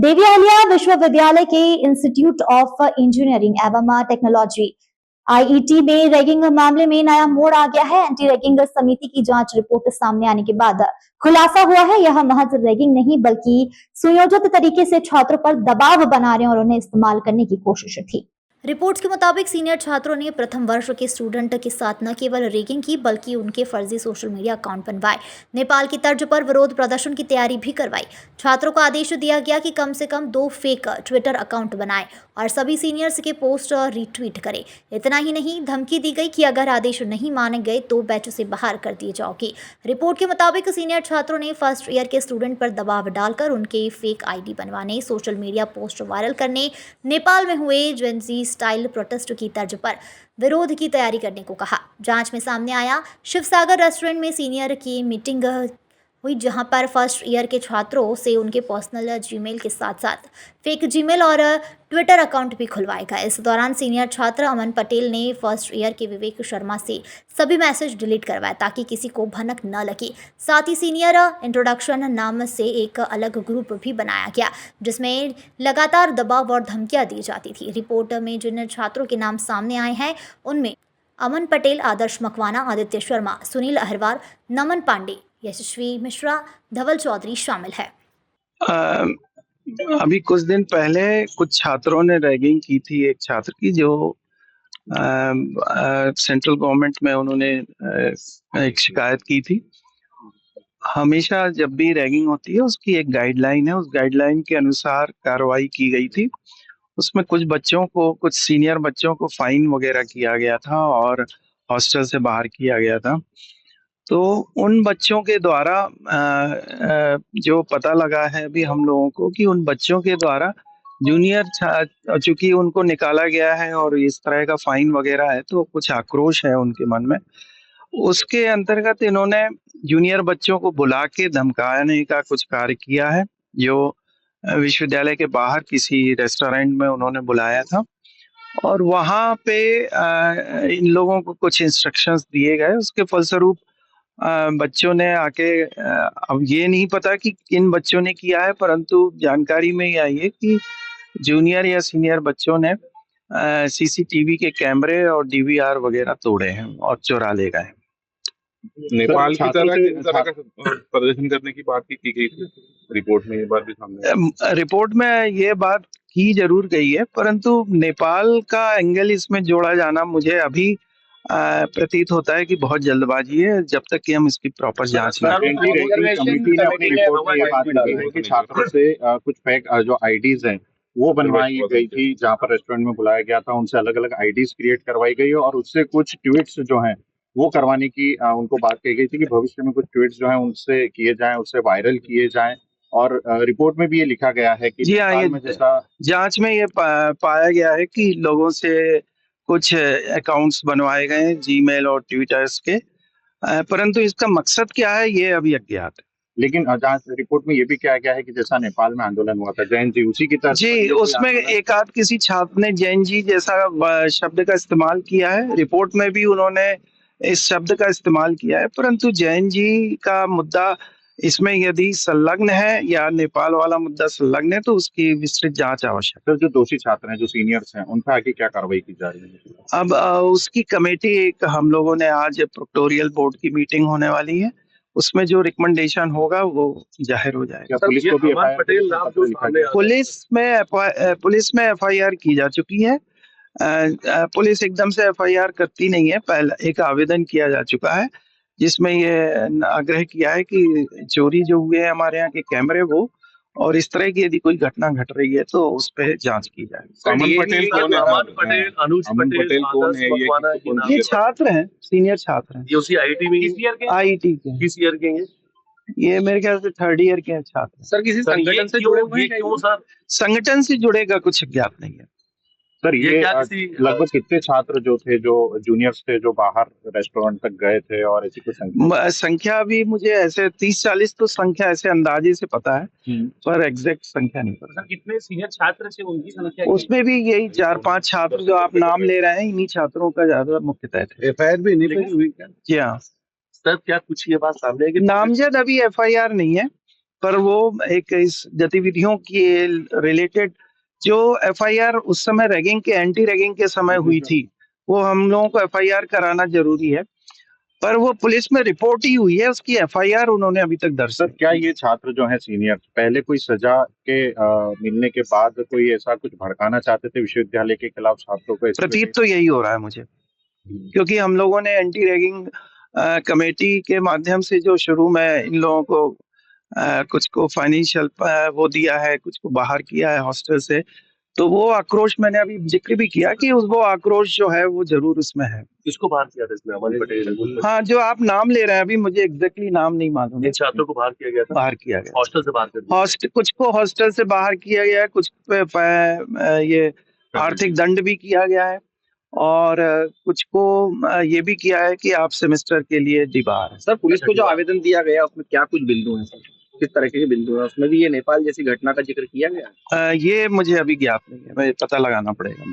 देवी अहिल्या विश्वविद्यालय के institute of engineering एवं टेक्नोलॉजी आईईटी में रैगिंग मामले में नया मोड़ आ गया है। एंटी रैगिंग समिति की जांच रिपोर्ट सामने आने के बाद खुलासा हुआ है यह महज रैगिंग नहीं बल्कि सुयोजित तरीके से छात्रों पर दबाव बनाने और उन्हें इस्तेमाल करने की कोशिश थी। रिपोर्ट्स के मुताबिक सीनियर छात्रों ने प्रथम वर्ष के स्टूडेंट के साथ न केवल रैगिंग की बल्कि उनके फर्जी सोशल मीडिया अकाउंट बनवाए, नेपाल की तर्ज पर विरोध प्रदर्शन की तैयारी भी करवाई। छात्रों को आदेश दिया गया कि कम से कम 2 फेक ट्विटर अकाउंट बनाएं और सभी सीनियर्स के पोस्ट रीट्वीट करें। इतना ही नहीं, धमकी दी गई कि अगर आदेश नहीं माने गए तो बैच से बाहर कर दिए जाओगे। रिपोर्ट के मुताबिक सीनियर छात्रों ने फर्स्ट ईयर के स्टूडेंट पर दबाव डालकर उनके फेक आईडी बनवाने, सोशल मीडिया पोस्ट वायरल करने, नेपाल में हुए जेनजी स्टाइल प्रोटेस्ट की तर्ज पर विरोध की तैयारी करने को कहा। जांच में सामने आया, शिवसागर रेस्टोरेंट में सीनियर की मीटिंग हुई जहां पर फर्स्ट ईयर के छात्रों से उनके पर्सनल जीमेल के साथ साथ फेक जीमेल और ट्विटर अकाउंट भी खुलवाए गए। इस दौरान सीनियर छात्र अमन पटेल ने फर्स्ट ईयर के विवेक शर्मा से सभी मैसेज डिलीट करवाए ताकि किसी को भनक न लगे। साथ ही सीनियर इंट्रोडक्शन नाम से एक अलग ग्रुप भी बनाया गया जिसमें लगातार दबाव और धमकियां दी जाती थी। रिपोर्ट में जिन छात्रों के नाम सामने आए हैं उनमें अमन पटेल, आदर्श मकवाना, आदित्य शर्मा, सुनील अहिरवार, नमन पांडे, यशस्वी मिश्रा, धवल चौधरी शामिल है। अभी कुछ दिन पहले कुछ छात्रों ने रैगिंग की थी एक छात्र की जो सेंट्रल गवर्नमेंट में उन्होंने एक शिकायत की थी। हमेशा जब भी रैगिंग होती है उसकी एक गाइडलाइन है, उस गाइडलाइन के अनुसार कार्रवाई की गई थी। उसमें कुछ सीनियर बच्चों को फाइन वगैरह किया गया था और हॉस्टल से बाहर किया गया था। तो उन बच्चों के द्वारा जो पता लगा है अभी हम लोगों को कि उन बच्चों के द्वारा चूंकि उनको निकाला गया है और इस तरह का फाइन वगैरह है तो कुछ आक्रोश है उनके मन में। उसके अंतर्गत इन्होंने जूनियर बच्चों को बुला के धमकाने का कुछ कार्य किया है, जो विश्वविद्यालय के बाहर किसी रेस्टोरेंट में उन्होंने बुलाया था और वहां पे इन लोगों को कुछ इंस्ट्रक्शंस दिए गए। उसके फलस्वरूप बच्चों ने आके अब ये नहीं पता कि किन बच्चों ने किया है, परंतु जानकारी में ये आई है कि जूनियर या सीनियर बच्चों ने सीसीटीवी के कैमरे और डीवीआर वगैरह तोड़े हैं और चुरा ले गए। नेपाल की तरह का प्रदर्शन करने की बात की गई थी रिपोर्ट में, ये बात भी सामने रिपोर्ट में ये बात की जरूर गई है, परंतु नेपाल का एंगल इसमें जोड़ा जाना मुझे अभी प्रतीत होता है कि बहुत जल्दबाजी है जब तक कि हम इसकी प्रॉपर जांच ना करें। कमेटी ने अपनी रिपोर्ट में ये बात की है कि छात्रों से कुछ फेक जो आईडीज हैं वो बनवाई गई थी, जहां पर रेस्टोरेंट में बुलाया गया था उनसे अलग अलग आईडीज क्रिएट करवाई गई और उससे कुछ ट्वीट्स जो हैं वो करवाने की उनको बात कही गई थी कि भविष्य में कुछ ट्वीट्स जो हैं उनसे किए जाएं, उससे वायरल किए जाएं। और रिपोर्ट में भी ये लिखा गया है कि जांच में ये पाया गया है कि लोगों से कुछ अकाउंट्स बनवाए गए जीमेल और ट्विटर्स के, परंतु इसका मकसद क्या है ये अभी अज्ञात है। लेकिन जांच रिपोर्ट में ये भी कहा गया है कि जैसा नेपाल में आंदोलन हुआ था जैन जी, उसी की तरह जी उसमें एक आध किसी छात्र ने जैन जी जैसा शब्द का इस्तेमाल किया है। रिपोर्ट में भी उन्होंने इस शब्द का इस्तेमाल किया है, परंतु जैन जी का मुद्दा इसमें यदि संलग्न है या नेपाल वाला मुद्दा संलग्न है तो उसकी विस्तृत जांच आवश्यक है। सर, जो दोषी छात्र हैं, जो सीनियर्स हैं, उन पर आगे क्या कार्रवाई की जा रही है? अब उसकी कमेटी एक हम लोगों ने आज प्रोक्टोरियल बोर्ड की मीटिंग होने वाली है, उसमें जो रिकमेंडेशन होगा वो जाहिर हो जाएगा। पुलिस को भी पुलिस में एफआईआर की जा चुकी है। पुलिस एकदम से एफआईआर करती नहीं है, पहला एक आवेदन किया जा चुका है जिसमें ये आग्रह किया है कि चोरी जो हुए हैं हमारे यहाँ के कैमरे वो और इस तरह की यदि कोई घटना घट रही है तो उस पर जांच की जाए। अमन पटेल कौन है? अनुज पटेल कौन है? ये छात्र हैं, सीनियर छात्र हैं। आईटी में आईटी के किस ईयर के हैं? ये मेरे ख्याल से 3rd ईयर के छात्र। सर, किसी संगठन से जुड़े हुए हैं क्यों सर? संगठन से जुड़ेगा कुछ ज्ञात नहीं है सर। ये लगभग कितने छात्र जो थे, जो जूनियर्स थे, जो बाहर रेस्टोरेंट तक गए थे और ऐसी कुछ संख्या भी मुझे ऐसे 30-40 तो संख्या ऐसे अंदाजे से पता है, पर एग्जैक्ट संख्या नहीं पता। सर, कितने सीनियर छात्र थे उनकी संख्या? उसमें भी यही 4-5 छात्र जो आप नाम ले रहे हैं, इन्हीं छात्रों का ज्यादा मुख्यतः थे। एफआईआर भी नहीं हुई क्या? जी हाँ सर, क्या कुछ ये बात सामने है कि नामजद अभी एफआईआर नहीं है, पर वो एक इस गतिविधियों के रिलेटेड जो एफआईआर उस समय रैगिंग के एंटी रैगिंग के समय हुई थी, वो हम लोगों को एफआईआर कराना जरूरी है, पर वो पुलिस में रिपोर्ट ही हुई है, उसकी एफआईआर उन्होंने अभी तक दर्ज सर, क्या ये छात्र जो है सीनियर पहले कोई सजा के मिलने के बाद कोई ऐसा कुछ भड़काना चाहते थे विश्वविद्यालय के खिलाफ छात्रों को? प्रतीत तो यही हो रहा है मुझे, क्योंकि हम लोगों ने एंटी रैगिंग कमेटी के माध्यम से जो शुरू में इन लोगों को कुछ को फाइनेंशियल वो दिया है, कुछ को बाहर किया है हॉस्टल से, तो वो आक्रोश मैंने अभी जिक्र भी किया कि वो आक्रोश जो है वो जरूर उसमें है। किसको बाहर किया था इसमें? अमन पटेल? हाँ, जो आप नाम ले रहे हैं अभी मुझे एग्जैक्टली नाम नहीं मालूम। इन छात्रों को बाहर किया गया था? बाहर किया गया, हॉस्टल से बाहर कर दिया? कुछ को हॉस्टल से बाहर किया गया है, कुछ पे ये आर्थिक दंड भी किया गया है, और कुछ को ये भी किया है कि आप सेमेस्टर के लिए डिबार है। सर, पुलिस को जो आवेदन दिया गया उसमें क्या कुछ बिंदु हैं सर? किस तरह के बिंदु हैं उसमें? भी ये नेपाल जैसी घटना का जिक्र किया गया? ये मुझे अभी ज्ञात नहीं है, मैं पता लगाना पड़ेगा मुझे।